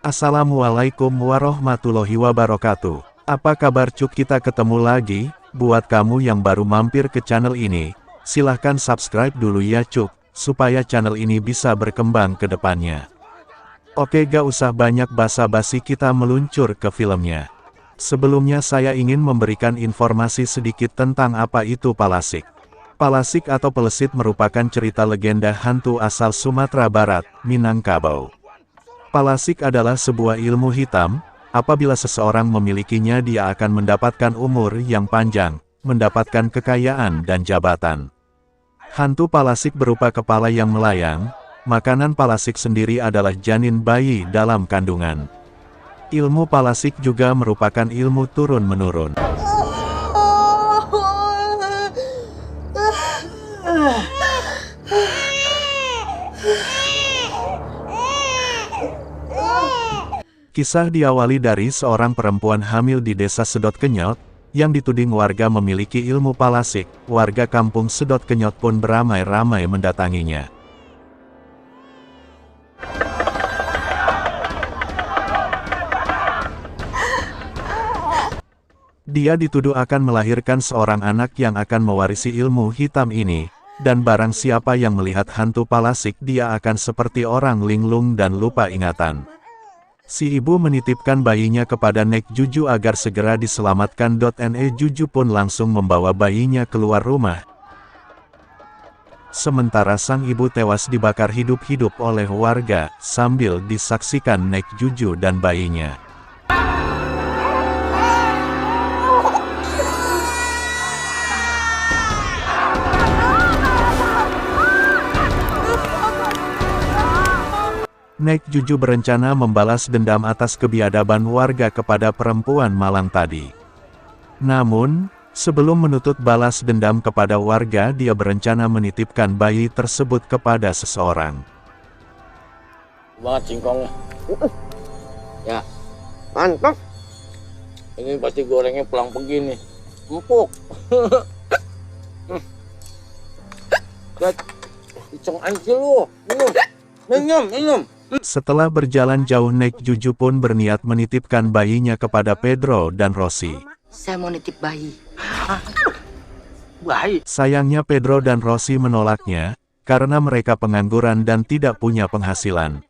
Assalamualaikum warahmatullahi wabarakatuh. Apa kabar cuk, kita ketemu lagi. Buat kamu yang baru mampir ke channel ini, silahkan subscribe dulu ya cuk, supaya channel ini bisa berkembang ke depannya. Oke, gak usah banyak basa-basi, kita meluncur ke filmnya. Sebelumnya saya ingin memberikan informasi sedikit tentang apa itu Palasik. Palasik atau Pelesit merupakan cerita legenda hantu asal Sumatera Barat, Minangkabau. Palasik adalah sebuah ilmu hitam. Apabila seseorang memilikinya, dia akan mendapatkan umur yang panjang, mendapatkan kekayaan dan jabatan. Hantu Palasik berupa kepala yang melayang. Makanan Palasik sendiri adalah janin bayi dalam kandungan. Ilmu Palasik juga merupakan ilmu turun-menurun. Kisah diawali dari seorang perempuan hamil di desa Sedot Kenyot, yang dituding warga memiliki ilmu Palasik. Warga kampung Sedot Kenyot pun beramai-ramai mendatanginya. Dia dituduh akan melahirkan seorang anak yang akan mewarisi ilmu hitam ini, dan barang siapa yang melihat hantu Palasik, dia akan seperti orang linglung dan lupa ingatan. Si ibu menitipkan bayinya kepada Nek Juju agar segera diselamatkan. Nek Juju pun langsung membawa bayinya keluar rumah. Sementara sang ibu tewas dibakar hidup-hidup oleh warga, sambil disaksikan Nek Juju dan bayinya. Nek Juju berencana membalas dendam atas kebiadaban warga kepada perempuan malang tadi. Namun, sebelum menuntut balas dendam kepada warga, dia berencana menitipkan bayi tersebut kepada seseorang. Banget singkongnya. Ya, mantap. Ini pasti gorengnya pulang begini. Empuk. Iceng aja lu. Minum. Setelah berjalan jauh, Nek Juju pun berniat menitipkan bayinya kepada Pedro dan Rosi. Saya mau nitip bayi. Bayi. Sayangnya Pedro dan Rosi menolaknya, karena mereka pengangguran dan tidak punya penghasilan.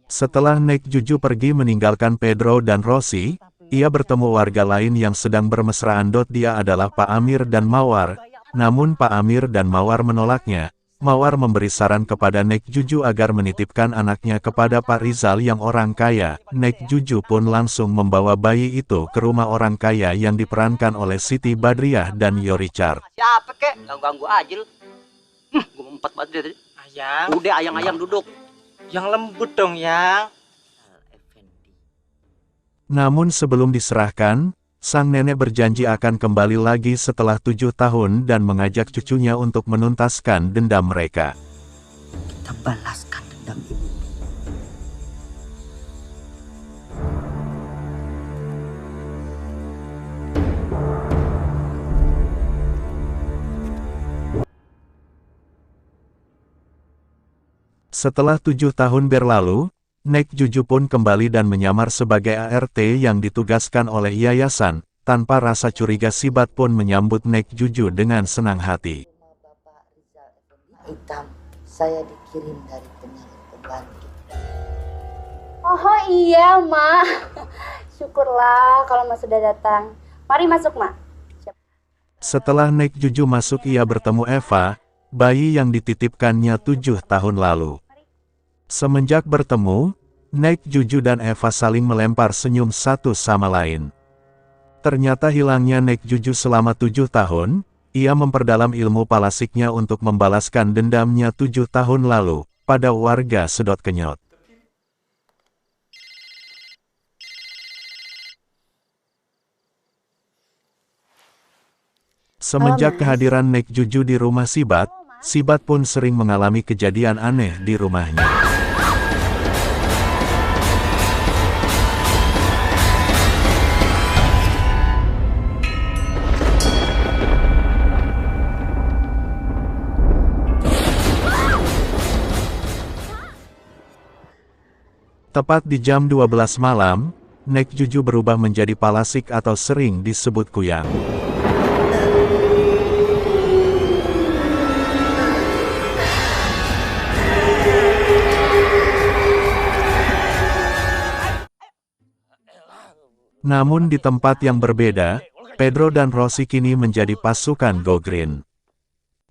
Setelah Nek Juju pergi meninggalkan Pedro dan Rosi, ia bertemu warga lain yang sedang bermesraan. Dia adalah Pak Amir dan Mawar, namun Pak Amir dan Mawar menolaknya. Mawar memberi saran kepada Nek Juju agar menitipkan anaknya kepada Pak Rizal yang orang kaya. Nek Juju pun langsung membawa bayi itu ke rumah orang kaya yang diperankan oleh Siti Badriah dan Yo Richard. Siapa kek? Ganggu aja lu. Gue empat banget tadi. Ayang. Udah ayang-ayang duduk. Yang lembut dong, Yang. Namun sebelum diserahkan, sang nenek berjanji akan kembali lagi setelah 7 tahun dan mengajak cucunya untuk menuntaskan dendam mereka. Kita balaskan dendam ibu. Setelah 7 tahun berlalu, Nek Juju pun kembali dan menyamar sebagai ART yang ditugaskan oleh yayasan. Tanpa rasa curiga, Sibat pun menyambut Nek Juju dengan senang hati. Bapak Rizal Effendi hitam, saya dikirim dari penyakit pembantu. Oh iya, Ma. Syukurlah kalau Mas sudah datang. Mari masuk, Ma. Setelah Nek Juju masuk, ia bertemu Eva, bayi yang dititipkannya 7 tahun lalu. Semenjak bertemu, Nek Juju dan Eva saling melempar senyum satu sama lain. Ternyata hilangnya Nek Juju selama 7 tahun, ia memperdalam ilmu Palasiknya untuk membalaskan dendamnya 7 tahun lalu, pada warga Sedot Kenyot. Semenjak kehadiran Nek Juju di rumah Sibat, Sibat pun sering mengalami kejadian aneh di rumahnya. Tepat di jam 12 malam, Nek Juju berubah menjadi Palasik atau sering disebut Kuyang. Namun di tempat yang berbeda, Pedro dan Rosie kini menjadi pasukan Go Green.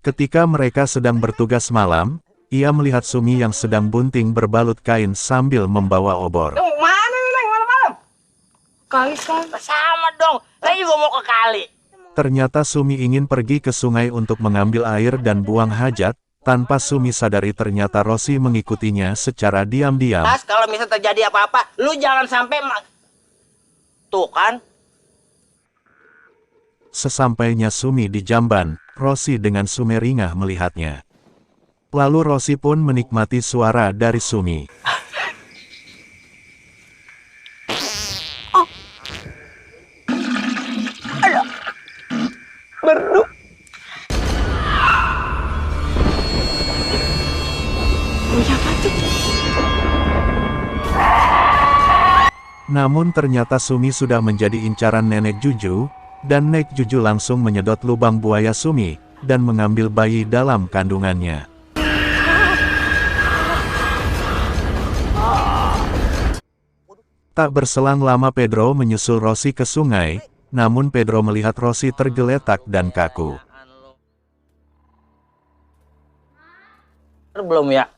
Ketika mereka sedang bertugas malam, ia melihat Sumi yang sedang bunting berbalut kain sambil membawa obor. Mana nih Neng malam-malam? Kali sama dong. Saya juga mau ke kali. Ternyata Sumi ingin pergi ke sungai untuk mengambil air dan buang hajat. Tanpa Sumi sadari ternyata Rosie mengikutinya secara diam-diam. Mas, kalau misalnya terjadi apa-apa, lu jangan sampai tuh kan. Sesampainya Sumi di jamban, Rosie dengan sumeringah melihatnya. Lalu Rosie pun menikmati suara dari Sumi. Namun ternyata Sumi sudah menjadi incaran Nenek Juju, dan Nek Juju langsung menyedot lubang buaya Sumi, dan mengambil bayi dalam kandungannya. Tak berselang lama Pedro menyusul Rosie ke sungai, namun Pedro melihat Rosie tergeletak dan kaku. Belum ya?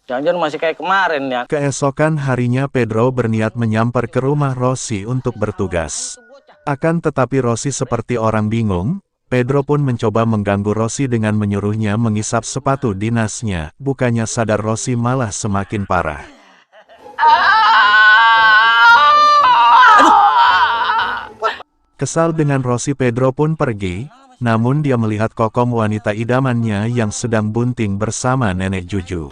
Jangan-jangan masih kayak kemarin ya. Keesokan harinya Pedro berniat menyamper ke rumah Rosie untuk bertugas. Akan tetapi Rosie seperti orang bingung, Pedro pun mencoba mengganggu Rosie dengan menyuruhnya mengisap sepatu dinasnya, bukannya sadar Rosie malah semakin parah. Kesal dengan Rosie, Pedro pun pergi, namun dia melihat Kokom wanita idamannya yang sedang bunting bersama Nenek Juju.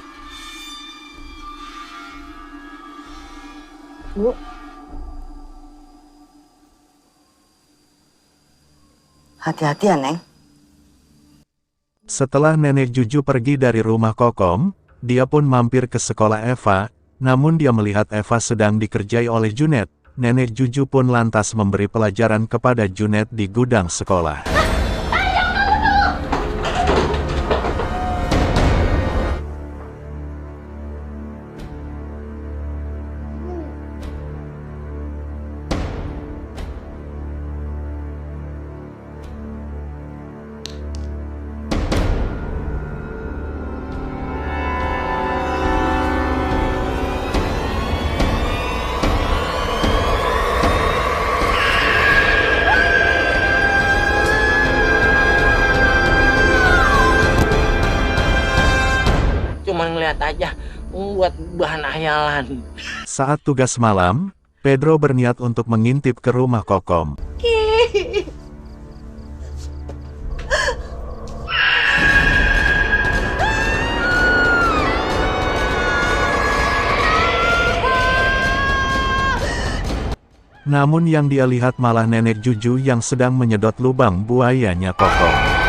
Bu. Hati-hati ya, Neng. Setelah Nenek Juju pergi dari rumah Kokom, dia pun mampir ke sekolah Eva, namun dia melihat Eva sedang dikerjai oleh Junet. Nenek Juju pun lantas memberi pelajaran kepada Junet di gudang sekolah. Cuman ngeliat aja, buat bahan hayalan. Saat tugas malam, Pedro berniat untuk mengintip ke rumah Kokom. Namun yang dia lihat malah Nenek Juju yang sedang menyedot lubang buayanya Kokom.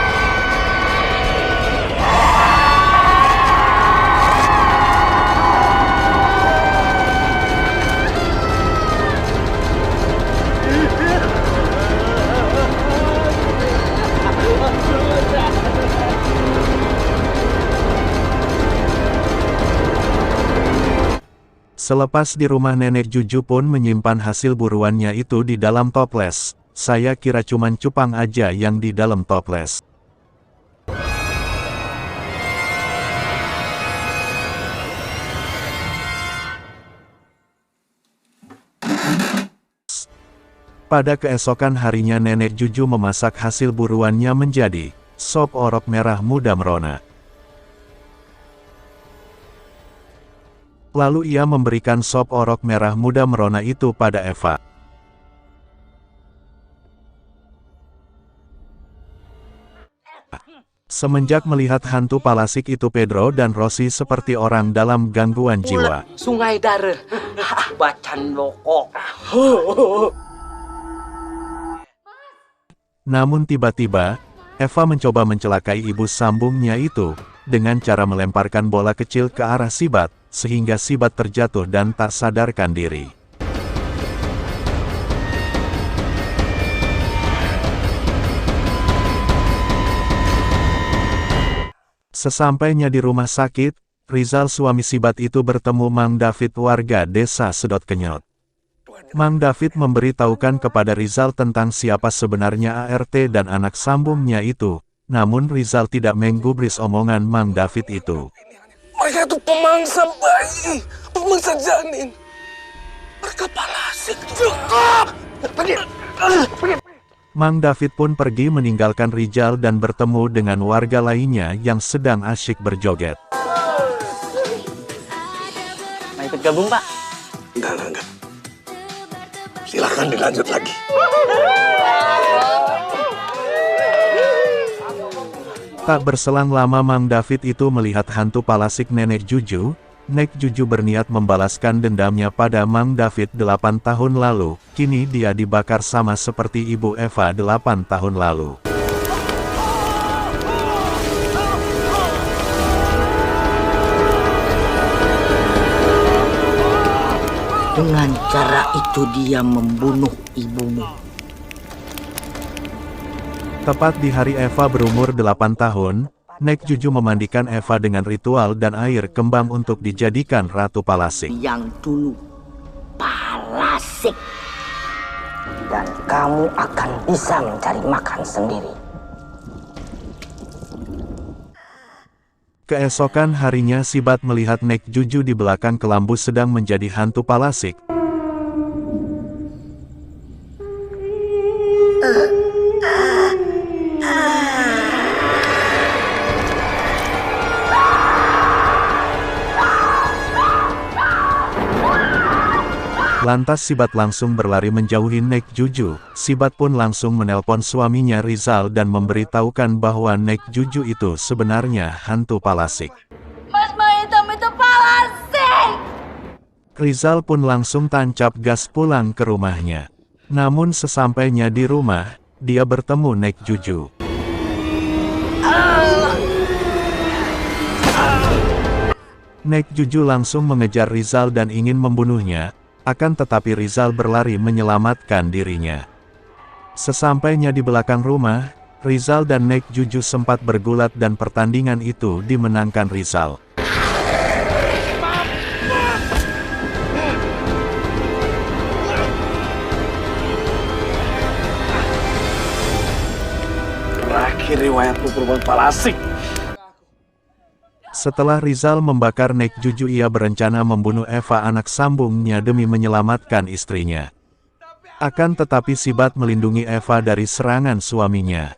Selepas di rumah Nenek Juju pun menyimpan hasil buruannya itu di dalam toples. Saya kira cuman cupang aja yang di dalam toples. Pada keesokan harinya Nenek Juju memasak hasil buruannya menjadi sop orok merah muda merona. Lalu ia memberikan sop orok merah muda merona itu pada Eva. Semenjak melihat hantu Palasik itu, Pedro dan Rosie seperti orang dalam gangguan jiwa. Sungai Dare. Bacan loko. Namun tiba-tiba, Eva mencoba mencelakai ibu sambungnya itu, dengan cara melemparkan bola kecil ke arah Sibat. sehingga Sibat terjatuh dan tak sadarkan diri. Sesampainya di rumah sakit, Rizal suami Sibat itu bertemu Mang David warga desa Sedot Kenyot. Mang David memberitahukan kepada Rizal tentang siapa sebenarnya ART dan anak sambungnya itu, namun Rizal tidak menggubris omongan Mang David itu. Mereka itu pemangsa bayi, pemangsa janin. Mereka palasik. Cukup! Pergi! Mang David pun pergi meninggalkan Rizal dan bertemu dengan warga lainnya yang sedang asyik berjoget. Mau ikut gabung, Pak? Enggak. Silakan dilanjut lagi. Tak berselang lama Mang David itu melihat hantu palasik Nenek Juju. Nek Juju berniat membalaskan dendamnya pada Mang David 8 tahun lalu. Kini dia dibakar sama seperti Ibu Eva 8 tahun lalu. Dengan cara itu dia membunuh ibumu. Tepat di hari Eva berumur 8 tahun, Nek Juju memandikan Eva dengan ritual dan air kembang untuk dijadikan Ratu Palasik. Yang dulu Palasik. Dan kamu akan bisa mencari makan sendiri. Keesokan harinya Sibat melihat Nek Juju di belakang kelambu sedang menjadi hantu Palasik. Lantas Sibat langsung berlari menjauhi Nek Juju. Sibat pun langsung menelpon suaminya Rizal dan memberitahukan bahwa Nek Juju itu sebenarnya hantu Palasik. Mas Hitam itu Palasik! Rizal pun langsung tancap gas pulang ke rumahnya. Namun sesampainya di rumah, dia bertemu Nek Juju. Nek Juju langsung mengejar Rizal dan ingin membunuhnya. Akan tetapi Rizal berlari menyelamatkan dirinya. Sesampainya di belakang rumah, Rizal dan Nek Juju sempat bergulat dan pertandingan itu dimenangkan Rizal. Terakhir riwayatmu perempuan Palasik. Setelah Rizal membakar Nek Juju, ia berencana membunuh Eva anak sambungnya demi menyelamatkan istrinya. Akan tetapi Sibat melindungi Eva dari serangan suaminya.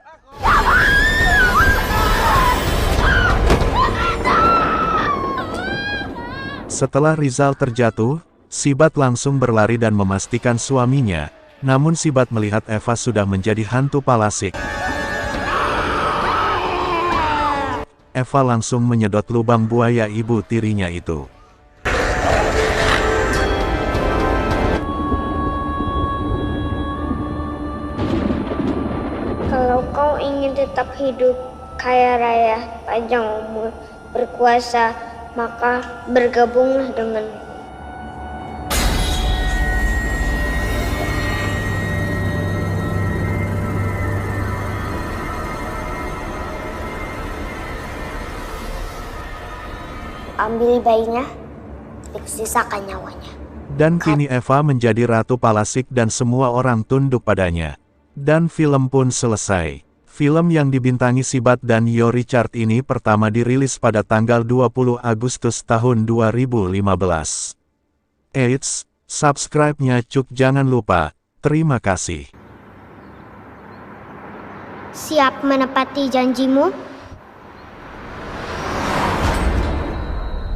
Setelah Rizal terjatuh, Sibat langsung berlari dan memastikan suaminya. Namun Sibat melihat Eva sudah menjadi hantu Palasik. Eva langsung menyedot lubang buaya ibu tirinya itu. Kalau kau ingin tetap hidup kaya raya, panjang umur, berkuasa, maka bergabunglah denganku. Ambil bayinya, sisakan nyawanya. Dan kini Eva menjadi Ratu Palasik dan semua orang tunduk padanya. Dan film pun selesai. Film yang dibintangi Sibat dan Yo Richard ini pertama dirilis pada tanggal 20 Agustus tahun 2015. Eits, subscribe-nya Cuk jangan lupa. Terima kasih. Siap menepati janjimu?